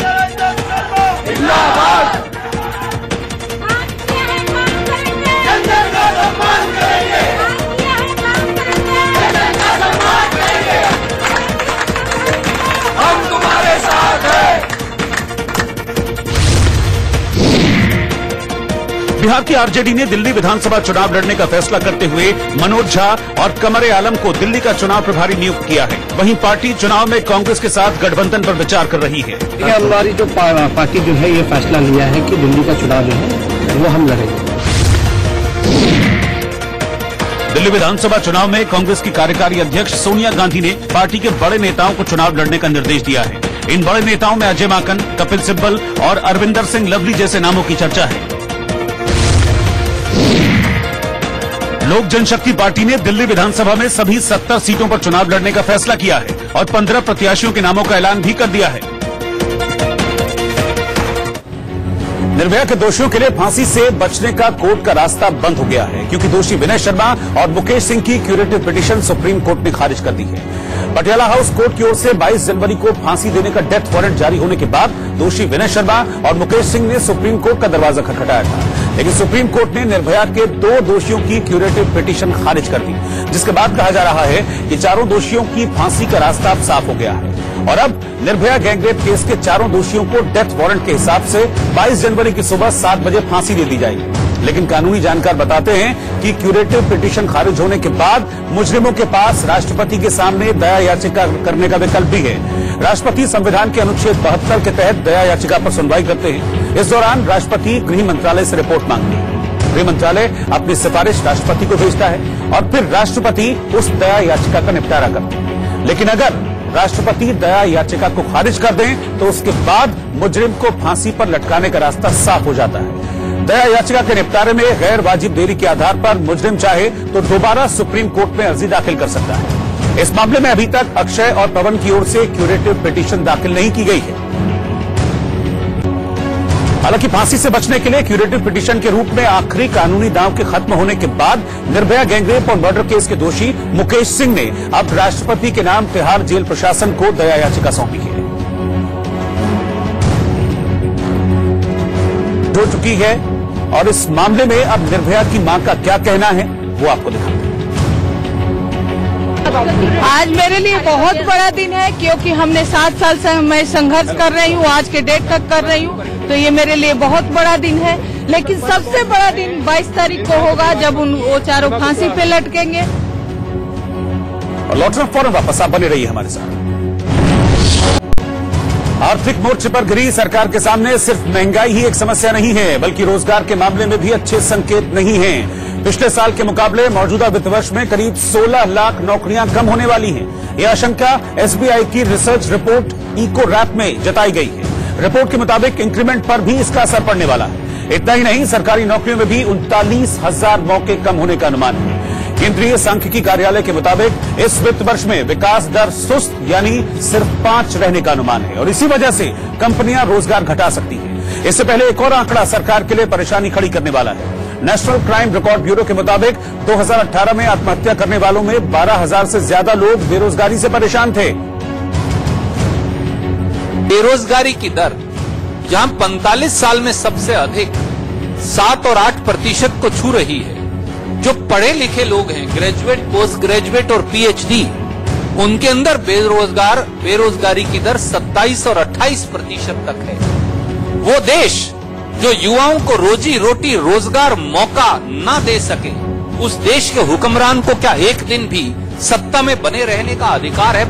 बिहार की आरजेडी ने दिल्ली विधानसभा चुनाव लड़ने का फैसला करते हुए मनोज झा और कमर आलम को दिल्ली का चुनाव प्रभारी नियुक्त किया है। वहीं पार्टी चुनाव में कांग्रेस के साथ गठबंधन पर विचार कर रही है। हमारी जो पार्टी जो है ये फैसला लिया है कि दिल्ली का चुनाव जो है वो हम लड़ेंगे। दिल्ली विधानसभा चुनाव में कांग्रेस की कार्यकारी अध्यक्ष सोनिया गांधी ने पार्टी के बड़े नेताओं को चुनाव लड़ने का निर्देश दिया है। इन बड़े नेताओं में अजय माकन, कपिल सिब्बल और अरविंदर सिंह लवली जैसे नामों की चर्चा है। लोक जनशक्ति पार्टी ने दिल्ली विधानसभा में सभी 70 सीटों पर चुनाव लड़ने का फैसला किया है और 15 प्रत्याशियों के नामों का ऐलान भी कर दिया है। निर्भया के दोषियों के लिए फांसी से बचने का कोर्ट का रास्ता बंद हो गया है, क्योंकि दोषी विनय शर्मा और मुकेश सिंह की क्यूरेटिव पिटीशन सुप्रीम कोर्ट ने खारिज कर दी है। पटियाला हाउस कोर्ट की ओर से 22 जनवरी को फांसी देने का डेथ वारंट जारी होने के बाद दोषी विनय शर्मा और मुकेश सिंह ने सुप्रीम कोर्ट का दरवाजा खटखटाया था, लेकिन सुप्रीम कोर्ट ने निर्भया के 2 दोषियों की क्यूरेटिव पिटीशन खारिज कर दी, जिसके बाद कहा जा रहा है कि चारों दोषियों की फांसी का रास्ता अब साफ हो गया है और अब निर्भया गैंगरेप केस के चारों दोषियों को डेथ वारंट के हिसाब से 22 जनवरी की सुबह 7 बजे फांसी दे दी जाएगी। लेकिन कानूनी जानकार बताते हैं कि क्यूरेटिव पिटीशन खारिज होने के बाद मुजरिमों के पास राष्ट्रपति के सामने दया याचिका करने का विकल्प भी है। राष्ट्रपति संविधान के अनुच्छेद 72 के तहत दया याचिका पर सुनवाई करते हैं। इस दौरान राष्ट्रपति गृह मंत्रालय से रिपोर्ट मांगते हैं। गृह मंत्रालय अपनी सिफारिश राष्ट्रपति को भेजता है और फिर राष्ट्रपति उस दया याचिका का निपटारा करते हैं। लेकिन अगर राष्ट्रपति दया याचिका को खारिज कर दें तो उसके बाद मुजरिम को फांसी पर लटकाने का रास्ता साफ हो जाता है। दया याचिका के निपटारे में गैर वाजिब देरी के आधार पर मुजरिम चाहे तो दोबारा सुप्रीम कोर्ट में अर्जी दाखिल कर सकता है। इस मामले में अभी तक अक्षय और पवन की ओर से क्यूरेटिव पिटीशन दाखिल नहीं की गई है। हालांकि फांसी से बचने के लिए क्यूरेटिव पिटीशन के रूप में आखिरी कानूनी दांव के खत्म होने के बाद निर्भया गैंगरेप और मर्डर केस के दोषी मुकेश सिंह ने अब राष्ट्रपति के नाम तिहाड़ जेल प्रशासन को दया याचिका सौंपी है। हो चुकी है और इस मामले में अब निर्भया की मां का क्या कहना है वो आपको दिखाते हैं। आज मेरे लिए बहुत बड़ा दिन है, क्योंकि हमने 7 साल से मैं संघर्ष कर रही हूँ, आज के डेट तक कर रही हूँ, तो ये मेरे लिए बहुत बड़ा दिन है। लेकिन सबसे बड़ा दिन 22 तारीख को होगा, जब वो चारों फांसी पे लटकेंगे। और लौटना फौरन वापस आप बने रहिए हमारे साथ। आर्थिक मोर्चे पर गिरी सरकार के सामने सिर्फ महंगाई ही एक समस्या नहीं है, बल्कि रोजगार के मामले में भी अच्छे संकेत नहीं हैं। पिछले साल के मुकाबले मौजूदा वित्त वर्ष में करीब 16 लाख नौकरियां कम होने वाली हैं। यह आशंका एसबीआई की रिसर्च रिपोर्ट इको रैप में जताई गई है। रिपोर्ट के मुताबिक इंक्रीमेंट पर भी इसका असर पड़ने वाला है। इतना ही नहीं, सरकारी नौकरियों में भी 39,000 मौके कम होने का अनुमान है। केंद्रीय सांख्यिकी कार्यालय के मुताबिक इस वित्त वर्ष में विकास दर सुस्त यानी सिर्फ 5 रहने का अनुमान है और इसी वजह से कंपनियां रोजगार घटा सकती हैं। इससे पहले एक और आंकड़ा सरकार के लिए परेशानी खड़ी करने वाला है। नेशनल क्राइम रिकॉर्ड ब्यूरो के मुताबिक 2018 में आत्महत्या करने वालों में 12,000 से ज्यादा लोग बेरोजगारी से परेशान थे। बेरोजगारी की दर जहां 45 साल में सबसे अधिक 7 और 8% को छू रही है। जो पढ़े लिखे लोग हैं, ग्रेजुएट, पोस्ट ग्रेजुएट और पीएचडी, उनके अंदर बेरोजगारी की दर 27 और 28% तक है। वो देश जो युवाओं को रोजी रोटी, रोजगार, मौका ना दे सके, उस देश के हुक्मरान को क्या एक दिन भी सत्ता में बने रहने का अधिकार है?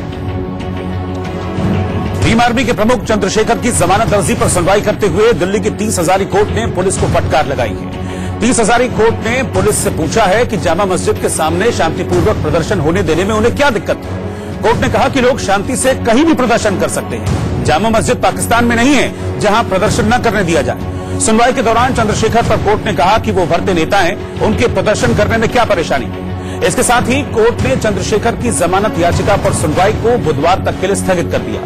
भीम आर्मी के प्रमुख चंद्रशेखर की जमानत अर्जी पर सुनवाई करते हुए दिल्ली की 30 हजारी कोर्ट ने पुलिस को फटकार लगाई है। 30 हजारी कोर्ट ने पुलिस से पूछा है कि जामा मस्जिद के सामने शांतिपूर्वक प्रदर्शन होने देने में उन्हें क्या दिक्कत है। कोर्ट ने कहा कि लोग शांति से कहीं भी प्रदर्शन कर सकते हैं। जामा मस्जिद पाकिस्तान में नहीं है जहां प्रदर्शन न करने दिया जाए। सुनवाई के दौरान चंद्रशेखर पर कोर्ट ने कहा कि वो उभरते नेता हैं, उनके प्रदर्शन करने में क्या परेशानी है। इसके साथ ही कोर्ट ने चंद्रशेखर की जमानत याचिका पर सुनवाई को बुधवार तक के लिए स्थगित कर दिया।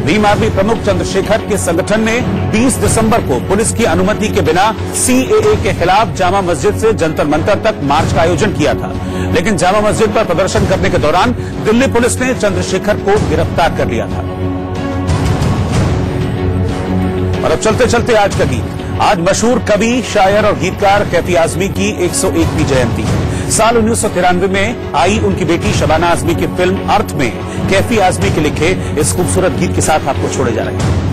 भीम आर्मी प्रमुख चंद्रशेखर के संगठन ने 20 दिसंबर को पुलिस की अनुमति के बिना सीएए के खिलाफ जामा मस्जिद से जंतर मंतर तक मार्च का आयोजन किया था, लेकिन जामा मस्जिद पर प्रदर्शन करने के दौरान दिल्ली पुलिस ने चंद्रशेखर को गिरफ्तार कर लिया था। और अब चलते चलते आज का गीत। आज मशहूर कवि, शायर और गीतकार कैफी आजमी की 101वीं जयंती है। साल 1993 में आई उनकी बेटी शबाना आजमी की फिल्म अर्थ में कैफी आजमी के लिखे इस खूबसूरत गीत के साथ आपको छोड़े जा रहे हैं।